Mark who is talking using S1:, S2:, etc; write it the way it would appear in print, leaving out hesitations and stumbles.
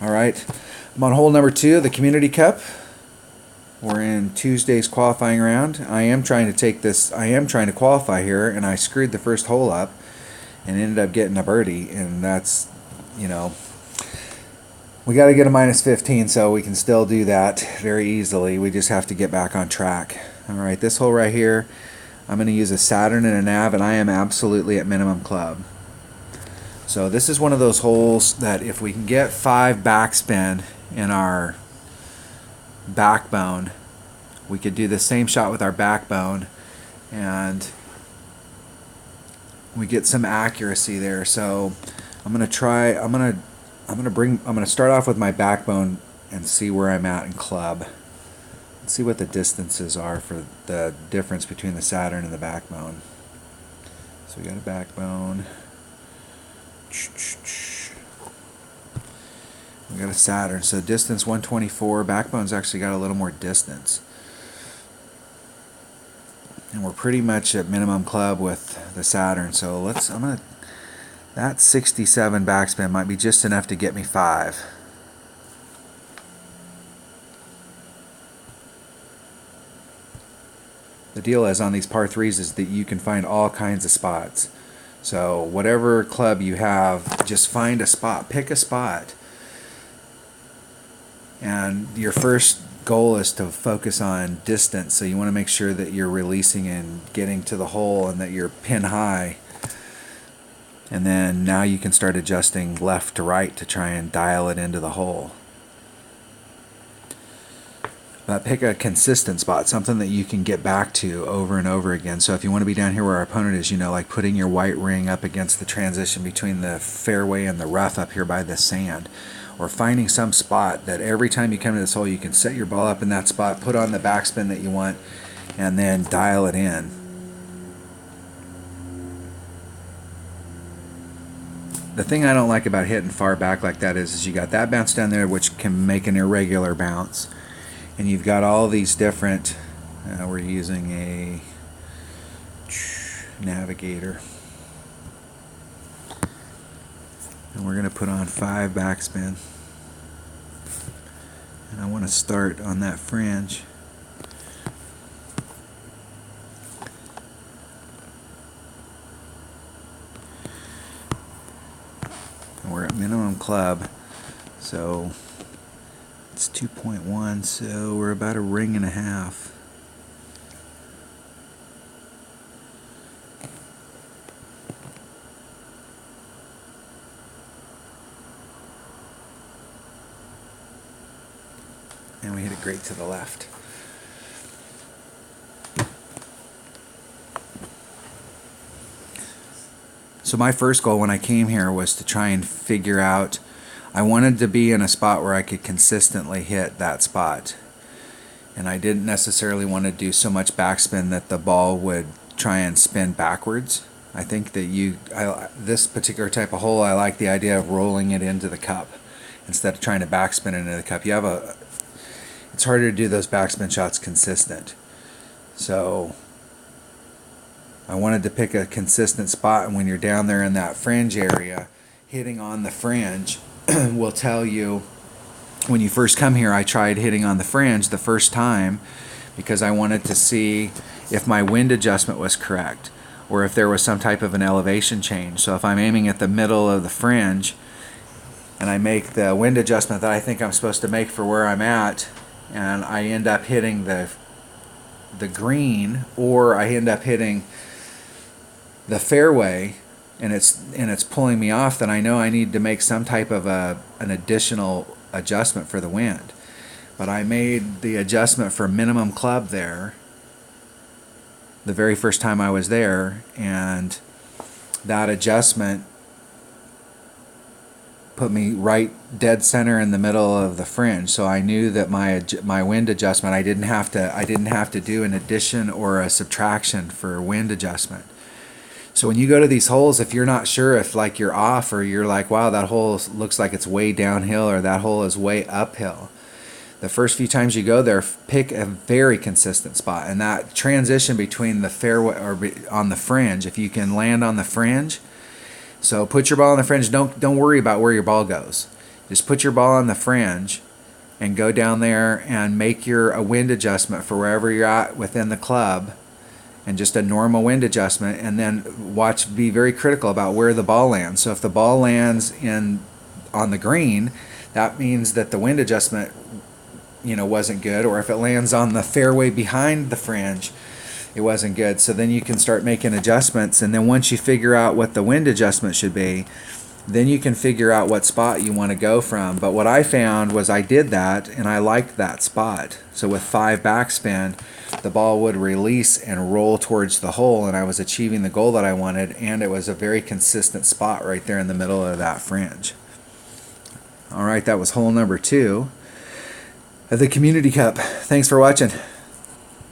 S1: All right, I'm on hole number 2 of the Community Cup. We're in Tuesday's qualifying round. I am trying to qualify here, and I screwed the first hole up and ended up getting a birdie, and that's, we got to get a minus 15, so we can still do that very easily. We just have to get back on track. All right, this hole right here, I'm going to use a Saturn and a nav, and I am absolutely at minimum club. So this is one of those holes that if we can get 5 backspin in our backbone, we could do the same shot with our backbone and we get some accuracy there. So I'm going to start off with my backbone and see where I'm at in club. Let's see what the distances are for the difference between the Saturn and the backbone. So we got a backbone. We got a Saturn, so distance 124. Backbone's actually got a little more distance, and we're pretty much at minimum club with the Saturn. So that 67 backspin might be just enough to get me 5. The deal is on these par 3s is that you can find all kinds of spots. So whatever club you have, just find a spot, pick a spot. And your first goal is to focus on distance. So you want to make sure that you're releasing and getting to the hole and that you're pin high. And then now you can start adjusting left to right to try and dial it into the hole. But pick a consistent spot, something that you can get back to over and over again. So if you want to be down here where our opponent is, like putting your white ring up against the transition between the fairway and the rough up here by the sand, or finding some spot that every time you come to this hole, you can set your ball up in that spot, put on the backspin that you want, and then dial it in. The thing I don't like about hitting far back like that is you got that bounce down there, which can make an irregular bounce. And you've got all these different, we're using a navigator. And we're going to put on 5 backspin. And I want to start on that fringe. And we're at minimum club. So it's 2.1, so we're about a ring and a half. And we hit it great to the left. So my first goal when I came here was to try and figure out, I wanted to be in a spot where I could consistently hit that spot. And I didn't necessarily want to do so much backspin that the ball would try and spin backwards. I think that this particular type of hole, I like the idea of rolling it into the cup instead of trying to backspin it into the cup. It's harder to do those backspin shots consistent. So I wanted to pick a consistent spot, and when you're down there in that fringe area, hitting on the fringe will tell you. When you first come here, I tried hitting on the fringe the first time because I wanted to see if my wind adjustment was correct or if there was some type of an elevation change. So if I'm aiming at the middle of the fringe and I make the wind adjustment that I think I'm supposed to make for where I'm at, and I end up hitting the green, or I end up hitting the fairway and it's pulling me off, then I know I need to make some type of an additional adjustment for the wind. But I made the adjustment for minimum club there the very first time I was there, and that adjustment put me right dead center in the middle of the fringe. So I knew that my wind adjustment, I didn't have to do an addition or a subtraction for wind adjustment. So when you go to these holes, if you're not sure if like you're off, or you're like, wow, that hole looks like it's way downhill, or that hole is way uphill, the first few times you go there, pick a very consistent spot. And that transition between the fairway or on the fringe, if you can land on the fringe, so put your ball on the fringe. Don't worry about where your ball goes. Just put your ball on the fringe and go down there and make a wind adjustment for wherever you're at within the club, and just a normal wind adjustment, and then be very critical about where the ball lands. So if the ball lands on the green, that means that the wind adjustment wasn't good, or if it lands on the fairway behind the fringe, it wasn't good. So then you can start making adjustments, and then once you figure out what the wind adjustment should be, then you can figure out what spot you want to go from. But what I found was I did that and I liked that spot. So with 5 backspin, the ball would release and roll towards the hole, and I was achieving the goal that I wanted, and it was a very consistent spot right there in the middle of that fringe. All right, that was hole number 2 of the Community Cup. Thanks for watching.